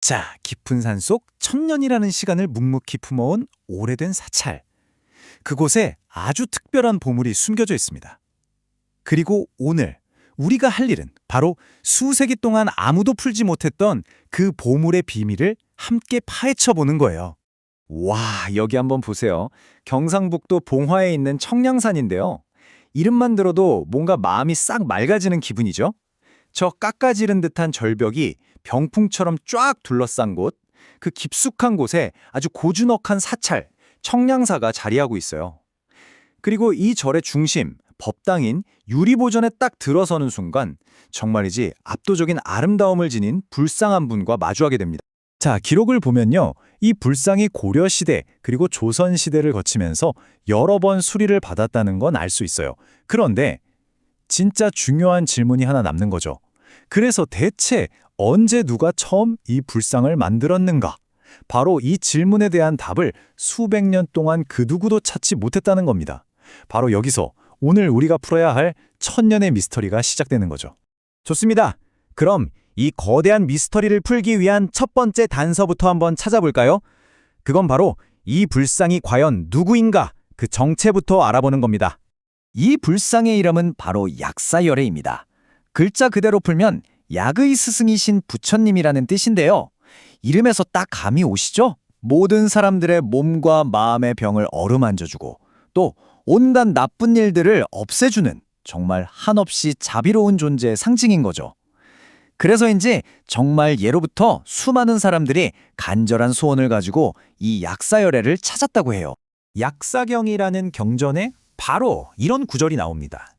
자, 깊은 산속 천년이라는 시간을 묵묵히 품어온 오래된 사찰. 그곳에 아주 특별한 보물이 숨겨져 있습니다. 그리고 오늘 우리가 할 일은 바로 수세기 동안 아무도 풀지 못했던 그 보물의 비밀을 함께 파헤쳐 보는 거예요. 와, 여기 한번 보세요. 경상북도 봉화에 있는 청량산인데요. 이름만 들어도 뭔가 마음이 싹 맑아지는 기분이죠? 저 깎아지른 듯한 절벽이 병풍처럼 쫙 둘러싼 곳, 그 깊숙한 곳에 아주 고즈넉한 사찰, 청량사가 자리하고 있어요. 그리고 이 절의 중심, 법당인 유리보전에 딱 들어서는 순간 정말이지 압도적인 아름다움을 지닌 불상 한 분과 마주하게 됩니다. 자, 기록을 보면요. 이 불상이 고려시대 그리고 조선시대를 거치면서 여러 번 수리를 받았다는 건 알 수 있어요. 그런데 진짜 중요한 질문이 하나 남는 거죠. 그래서 대체 언제 누가 처음 이 불상을 만들었는가? 바로 이 질문에 대한 답을 수백 년 동안 그 누구도 찾지 못했다는 겁니다. 바로 여기서 오늘 우리가 풀어야 할 천년의 미스터리가 시작되는 거죠. 좋습니다. 그럼 이 거대한 미스터리를 풀기 위한 첫 번째 단서부터 한번 찾아볼까요? 그건 바로 이 불상이 과연 누구인가? 그 정체부터 알아보는 겁니다. 이 불상의 이름은 바로 약사열애입니다. 글자 그대로 풀면 약의 스승이신 부처님이라는 뜻인데요. 이름에서 딱 감이 오시죠? 모든 사람들의 몸과 마음의 병을 어루만져주고 또 온갖 나쁜 일들을 없애주는 정말 한없이 자비로운 존재의 상징인 거죠. 그래서인지 정말 예로부터 수많은 사람들이 간절한 소원을 가지고 이 약사열애를 찾았다고 해요. 약사경이라는 경전에 바로 이런 구절이 나옵니다.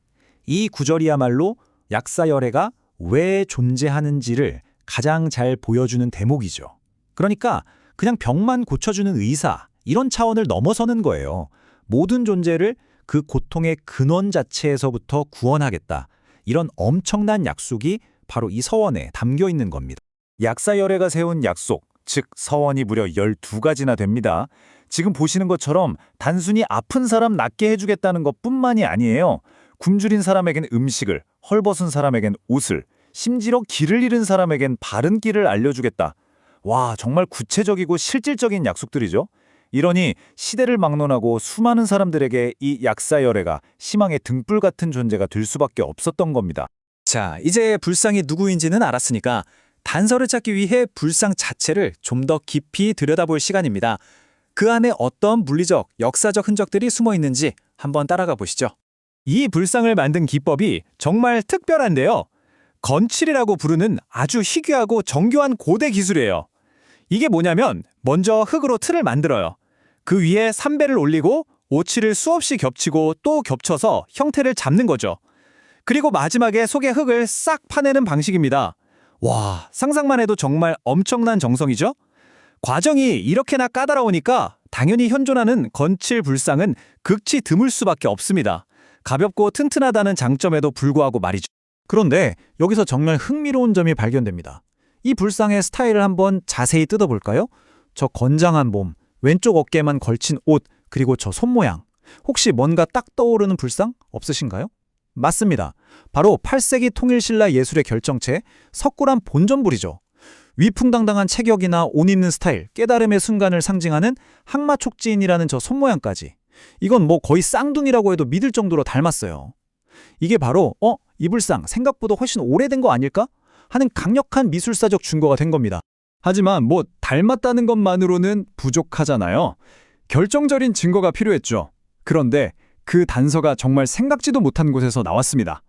이 구절이야말로 약사열애가 왜 존재하는지를 가장 잘 보여주는 대목이죠. 그러니까 그냥 병만 고쳐주는 의사, 이런 차원을 넘어서는 거예요. 모든 존재를 그 고통의 근원 자체에서부터 구원하겠다. 이런 엄청난 약속이 바로 이 서원에 담겨 있는 겁니다. 약사열애가 세운 약속, 즉 서원이 무려 12가지나 됩니다. 지금 보시는 것처럼 단순히 아픈 사람 낫게 해주겠다는 것뿐만이 아니에요. 굶주린 사람에겐 음식을, 헐벗은 사람에겐 옷을, 심지어 길을 잃은 사람에겐 바른 길을 알려주겠다. 와, 정말 구체적이고 실질적인 약속들이죠. 이러니 시대를 막론하고 수많은 사람들에게 이 약사열애가 희망의 등불 같은 존재가 될 수밖에 없었던 겁니다. 자, 이제 불상이 누구인지는 알았으니까 단서를 찾기 위해 불상 자체를 좀 더 깊이 들여다볼 시간입니다. 그 안에 어떤 물리적, 역사적 흔적들이 숨어 있는지 한번 따라가 보시죠. 이 불상을 만든 기법이 정말 특별한데요. 건칠이라고 부르는 아주 희귀하고 정교한 고대 기술이에요. 이게 뭐냐면 먼저 흙으로 틀을 만들어요. 그 위에 삼배를 올리고 오칠을 수없이 겹치고 또 겹쳐서 형태를 잡는 거죠. 그리고 마지막에 속에 흙을 싹 파내는 방식입니다. 와, 상상만 해도 정말 엄청난 정성이죠? 과정이 이렇게나 까다로우니까 당연히 현존하는 건칠 불상은 극치 드물 수밖에 없습니다. 가볍고 튼튼하다는 장점에도 불구하고 말이죠. 그런데 여기서 정말 흥미로운 점이 발견됩니다. 이 불상의 스타일을 한번 자세히 뜯어볼까요? 저 건장한 몸, 왼쪽 어깨만 걸친 옷, 그리고 저 손모양. 혹시 뭔가 딱 떠오르는 불상 없으신가요? 맞습니다. 바로 8세기 통일신라 예술의 결정체 석굴암 본전불이죠. 위풍당당한 체격이나 옷 입는 스타일, 깨달음의 순간을 상징하는 항마촉지인이라는 저 손모양까지. 이건 뭐 거의 쌍둥이라고 해도 믿을 정도로 닮았어요. 이게 바로 이 불상 생각보다 훨씬 오래된 거 아닐까? 하는 강력한 미술사적 증거가 된 겁니다. 하지만 뭐 닮았다는 것만으로는 부족하잖아요. 결정적인 증거가 필요했죠. 그런데 그 단서가 정말 생각지도 못한 곳에서 나왔습니다.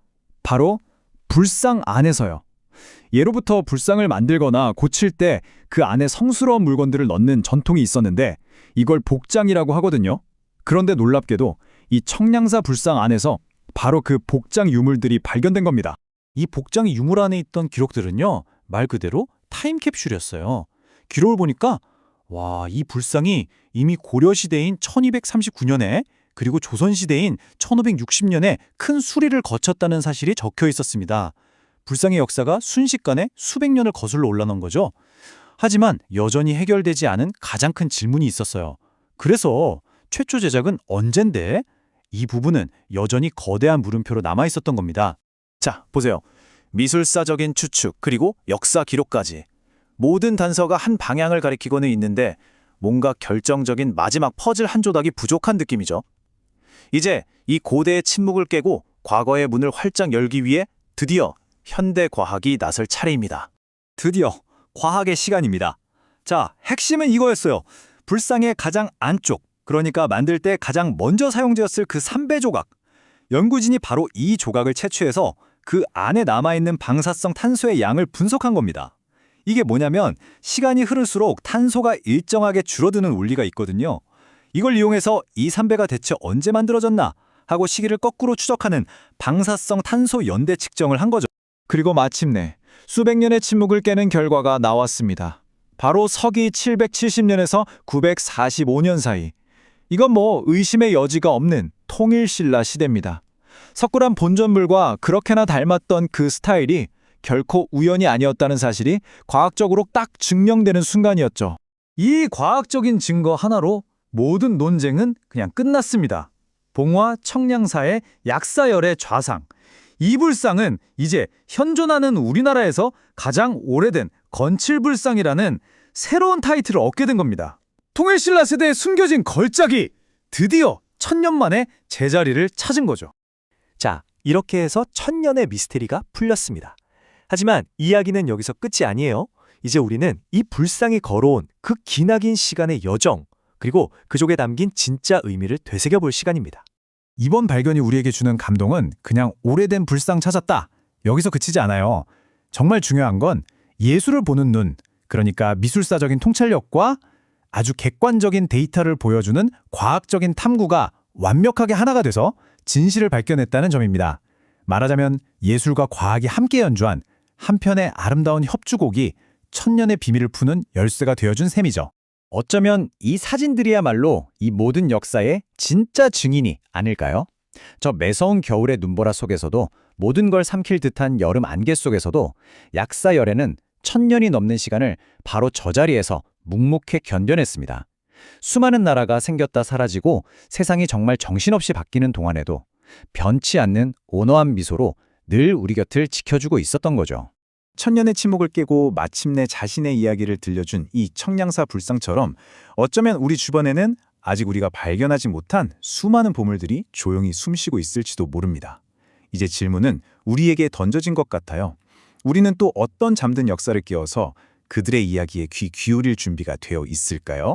바로 불상 안에서요. 예로부터 불상을 만들거나 고칠 때 그 안에 성스러운 물건들을 넣는 전통이 있었는데 이걸 복장이라고 하거든요. 그런데 놀랍게도 이 청량사 불상 안에서 바로 그 복장 유물들이 발견된 겁니다. 이 복장 유물 안에 있던 기록들은요, 말 그대로 타임캡슐이었어요. 기록을 보니까 와, 이 불상이 이미 고려시대인 1239년에 그리고 조선시대인 1560년에 큰 수리를 거쳤다는 사실이 적혀 있었습니다. 불상의 역사가 순식간에 수백 년을 거슬러 올라온 거죠. 하지만 여전히 해결되지 않은 가장 큰 질문이 있었어요. 그래서 최초 제작은 언젠데? 이 부분은 여전히 거대한 물음표로 남아있었던 겁니다. 자, 보세요. 미술사적인 추측 그리고 역사 기록까지. 모든 단서가 한 방향을 가리키고는 있는데 뭔가 결정적인 마지막 퍼즐 한 조각이 부족한 느낌이죠. 이제 이 고대의 침묵을 깨고 과거의 문을 활짝 열기 위해 드디어 현대 과학이 나설 차례입니다. 드디어 과학의 시간입니다. 자, 핵심은 이거였어요. 불상의 가장 안쪽, 그러니까 만들 때 가장 먼저 사용되었을 그 삼배 조각. 연구진이 바로 이 조각을 채취해서 그 안에 남아있는 방사성 탄소의 양을 분석한 겁니다. 이게 뭐냐면 시간이 흐를수록 탄소가 일정하게 줄어드는 원리가 있거든요. 이걸 이용해서 이 삼배가 대체 언제 만들어졌나 하고 시기를 거꾸로 추적하는 방사성 탄소 연대 측정을 한 거죠. 그리고 마침내 수백 년의 침묵을 깨는 결과가 나왔습니다. 바로 서기 770년에서 945년 사이. 이건 뭐 의심의 여지가 없는 통일신라 시대입니다. 석굴암 본전물과 그렇게나 닮았던 그 스타일이 결코 우연이 아니었다는 사실이 과학적으로 딱 증명되는 순간이었죠. 이 과학적인 증거 하나로 모든 논쟁은 그냥 끝났습니다. 봉화 청량사의 약사열의 좌상. 이 불상은 이제 현존하는 우리나라에서 가장 오래된 건칠불상이라는 새로운 타이틀을 얻게 된 겁니다. 통일신라 세대에 숨겨진 걸작이 드디어 1000년 만에 제자리를 찾은 거죠. 자, 이렇게 해서 1000년의 미스테리가 풀렸습니다. 하지만 이야기는 여기서 끝이 아니에요. 이제 우리는 이 불상이 걸어온 그 기나긴 시간의 여정, 그리고 그 속에 담긴 진짜 의미를 되새겨볼 시간입니다. 이번 발견이 우리에게 주는 감동은 그냥 오래된 불상 찾았다. 여기서 그치지 않아요. 정말 중요한 건 예술을 보는 눈, 그러니까 미술사적인 통찰력과 아주 객관적인 데이터를 보여주는 과학적인 탐구가 완벽하게 하나가 돼서 진실을 발견했다는 점입니다. 말하자면 예술과 과학이 함께 연주한 한편의 아름다운 협주곡이 1000년의 비밀을 푸는 열쇠가 되어준 셈이죠. 어쩌면 이 사진들이야말로 이 모든 역사의 진짜 증인이 아닐까요? 저 매서운 겨울의 눈보라 속에서도 모든 걸 삼킬 듯한 여름 안개 속에서도 약사열애는 1000년이 넘는 시간을 바로 저 자리에서 묵묵히 견뎌냈습니다. 수많은 나라가 생겼다 사라지고 세상이 정말 정신없이 바뀌는 동안에도 변치 않는 온화한 미소로 늘 우리 곁을 지켜주고 있었던 거죠. 1000년의 침묵을 깨고 마침내 자신의 이야기를 들려준 이 청량사 불상처럼 어쩌면 우리 주변에는 아직 우리가 발견하지 못한 수많은 보물들이 조용히 숨쉬고 있을지도 모릅니다. 이제 질문은 우리에게 던져진 것 같아요. 우리는 또 어떤 잠든 역사를 깨워서 그들의 이야기에 귀 기울일 준비가 되어 있을까요?